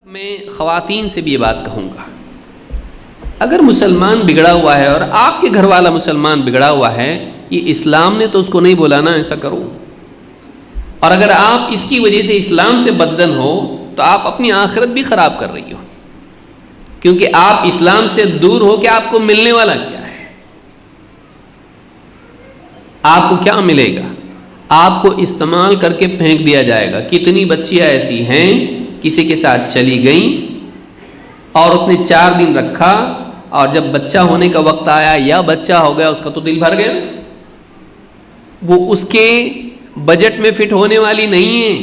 میں خواتین سے بھی یہ بات کہوں گا، اگر مسلمان بگڑا ہوا ہے اور آپ کے گھر والا مسلمان بگڑا ہوا ہے، یہ اسلام نے تو اس کو نہیں بولا نا ایسا کرو، اور اگر آپ اس کی وجہ سے اسلام سے بدظن ہو تو آپ اپنی آخرت بھی خراب کر رہی ہو، کیونکہ آپ اسلام سے دور ہو کہ آپ کو ملنے والا کیا ہے؟ آپ کو کیا ملے گا؟ آپ کو استعمال کر کے پھینک دیا جائے گا۔ کتنی بچیاں ایسی ہیں کسی کے ساتھ چلی گئیں اور اس نے 4 دن رکھا، اور جب بچہ ہونے کا وقت آیا یا بچہ ہو گیا، اس کا تو دل بھر گیا، وہ اس کے بجٹ میں فٹ ہونے والی نہیں ہے،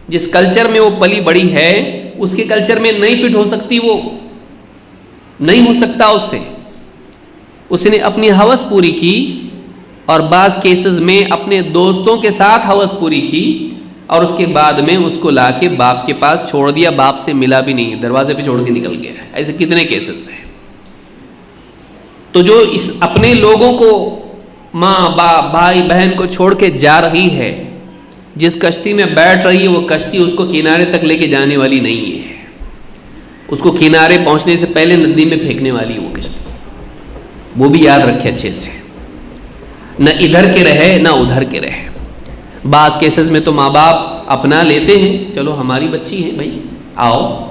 جس کلچر میں وہ پلی بڑی ہے اس کے کلچر میں نہیں فٹ ہو سکتی، وہ نہیں ہو سکتا اس سے۔ اس نے اپنی ہوس پوری کی، اور بعض کیسز میں اپنے دوستوں کے ساتھ ہوس پوری کی، اور اس کے بعد میں اس کو لا کے باپ کے پاس چھوڑ دیا، باپ سے ملا بھی نہیں، دروازے پہ چھوڑ کے نکل گیا۔ ایسے کتنے کیسز ہیں؟ تو جو اس اپنے لوگوں کو، ماں باپ بھائی بہن کو چھوڑ کے جا رہی ہے، جس کشتی میں بیٹھ رہی ہے، وہ کشتی اس کو کنارے تک لے کے جانے والی نہیں ہے، اس کو کنارے پہنچنے سے پہلے ندی میں پھینکنے والی ہے وہ کشتی۔ وہ بھی یاد رکھے اچھے سے، نہ ادھر کے رہے نہ ادھر کے رہے۔ بعض کیسز میں تو ماں باپ اپنا لیتے ہیں، چلو ہماری بچی ہے بھائی آؤ،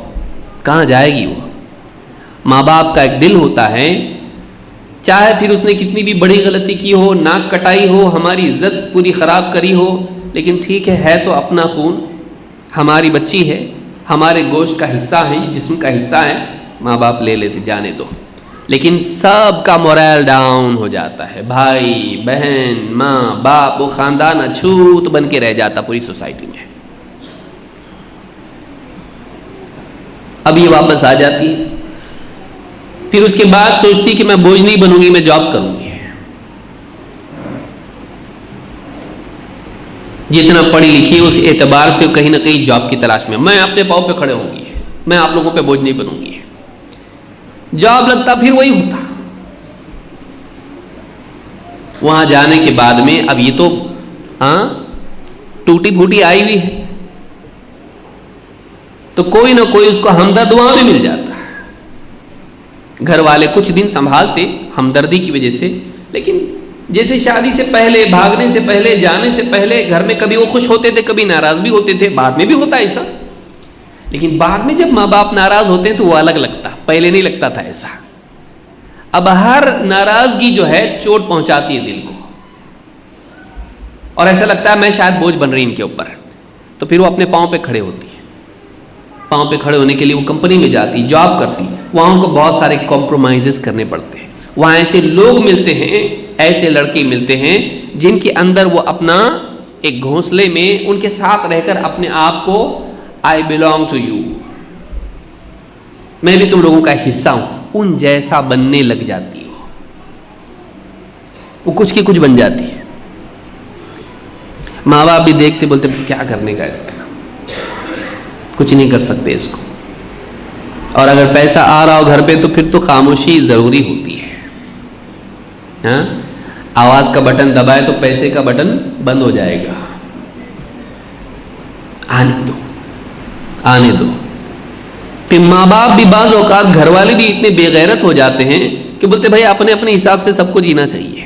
کہاں جائے گی وہ؟ ماں باپ کا ایک دل ہوتا ہے، چاہے پھر اس نے کتنی بھی بڑی غلطی کی ہو، ناک کٹائی ہو، ہماری عزت پوری خراب کری ہو، لیکن ٹھیک ہے تو اپنا خون، ہماری بچی ہے، ہمارے گوشت کا حصہ ہے، جسم کا حصہ ہے، ماں باپ لے لیتے، جانے دو۔ لیکن سب کا مورائل ڈاؤن ہو جاتا ہے، بھائی بہن ماں باپ، وہ خاندان اچھوت بن کے رہ جاتا پوری سوسائٹی میں۔ اب یہ واپس آ جاتی ہے، پھر اس کے بعد سوچتی کہ میں بوجھ نہیں بنوں گی، میں جاب کروں گی، جتنا پڑھی لکھی اس اعتبار سے کہیں نہ کہیں جاب کی تلاش میں اپنے پاؤں پہ کھڑے ہوں گی، میں آپ لوگوں پہ بوجھ نہیں بنوں گی۔ جاب لگتا پھر وہی ہوتا، وہاں جانے کے بعد میں اب یہ تو ٹوٹی پھوٹی آئی ہوئی ہے، تو کوئی نہ کوئی اس کو ہمدرد وہاں بھی مل جاتا ہے۔ گھر والے کچھ دن سنبھالتے ہمدردی کی وجہ سے، لیکن جیسے شادی سے پہلے، بھاگنے سے پہلے، جانے سے پہلے گھر میں کبھی وہ خوش ہوتے تھے، کبھی ناراض بھی ہوتے تھے، بعد میں بھی ہوتا ہے ایسا، لیکن بعد میں جب ماں باپ ناراض ہوتے ہیں تو وہ الگ لگتا، پہلے نہیں لگتا تھا ایسا۔ اب ہر ناراضگی جو ہے چوٹ پہنچاتی ہے دل کو، اور ایسا لگتا ہے میں شاید بوجھ بن رہی ان کے اوپر، تو پھر وہ اپنے پاؤں پہ کھڑے ہوتی ہے۔ پاؤں پہ کھڑے ہونے کے لیے وہ کمپنی میں جاتی، جاب کرتی، وہاں ان کو بہت سارے کمپرومائزز کرنے پڑتے ہیں، وہاں ایسے لوگ ملتے ہیں، ایسے لڑکے ملتے ہیں جن کے اندر وہ اپنا ایک گھونسلے میں ان کے ساتھ رہ کر اپنے آپ کو I belong to you، میں بھی تم لوگوں کا حصہ ہوں، ان جیسا بننے لگ جاتی ہو، وہ کچھ کی کچھ بن جاتی ہے۔ ماں باپ بھی دیکھتے، بولتے کیا کرنے کا اس کا، کچھ نہیں کر سکتے اس کو، اور اگر پیسہ آ رہا ہو گھر پہ تو پھر تو خاموشی ضروری ہوتی ہے۔ ہاں، آواز کا بٹن دبائے تو پیسے کا بٹن بند ہو جائے گا، آنے دو۔ پھر ماں باپ بھی بعض اوقات، گھر والے بھی اتنے بے غیرت ہو جاتے ہیں کہ بولتے بھائی اپنے اپنے حساب سے سب کو جینا چاہیے،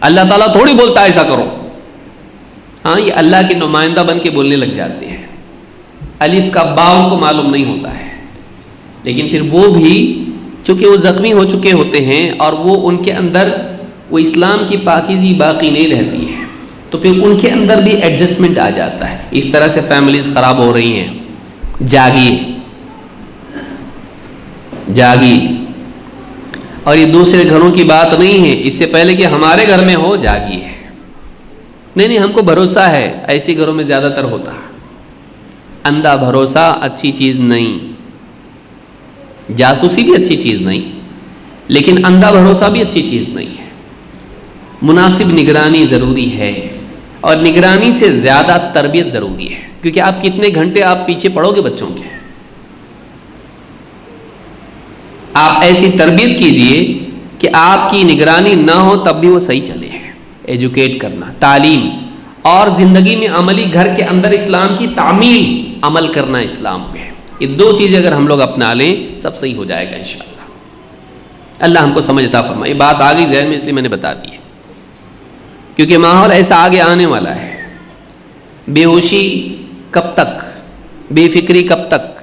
اللہ تعالیٰ تھوڑی بولتا ہے ایسا کرو۔ ہاں، یہ اللہ کے نمائندہ بن کے بولنے لگ جاتے ہیں، الف کا با ان کو معلوم نہیں ہوتا ہے، لیکن پھر وہ بھی چونکہ وہ زخمی ہو چکے ہوتے ہیں، اور وہ ان کے اندر وہ اسلام کی پاکیزی باقی نہیں رہتی ہے، تو پھر ان کے اندر بھی ایڈجسٹمنٹ آ جاتا ہے۔ اس طرح سے فیملیز خراب ہو رہی ہیں۔ جاگی، اور یہ دوسرے گھروں کی بات نہیں ہے، اس سے پہلے کہ ہمارے گھر میں ہو، جاگی ہے، نہیں ہم کو بھروسہ ہے، ایسے گھروں میں زیادہ تر ہوتا۔ اندھا بھروسہ اچھی چیز نہیں، جاسوسی بھی اچھی چیز نہیں، لیکن اندھا بھروسہ بھی اچھی چیز نہیں ہے۔ مناسب نگرانی ضروری ہے، اور نگرانی سے زیادہ تربیت ضروری ہے، کیونکہ آپ کتنے گھنٹے آپ پیچھے پڑو گے بچوں کے، آپ ایسی تربیت کیجئے کہ آپ کی نگرانی نہ ہو تب بھی وہ صحیح چلے۔ ایجوکیٹ کرنا، تعلیم، اور زندگی میں عملی، گھر کے اندر اسلام کی تعمیل، عمل کرنا اسلام پہ، یہ دو چیزیں اگر ہم لوگ اپنا لیں سب صحیح ہو جائے گا انشاءاللہ۔ اللہ ہم کو سمجھ عطا فرمائے۔ یہ بات آ گئی ذہن میں اس لیے میں نے بتا دی ہے، کیونکہ ماحول ایسا آگے آنے والا ہے۔ بے ہوشی کب تک، بے فکری کب تک،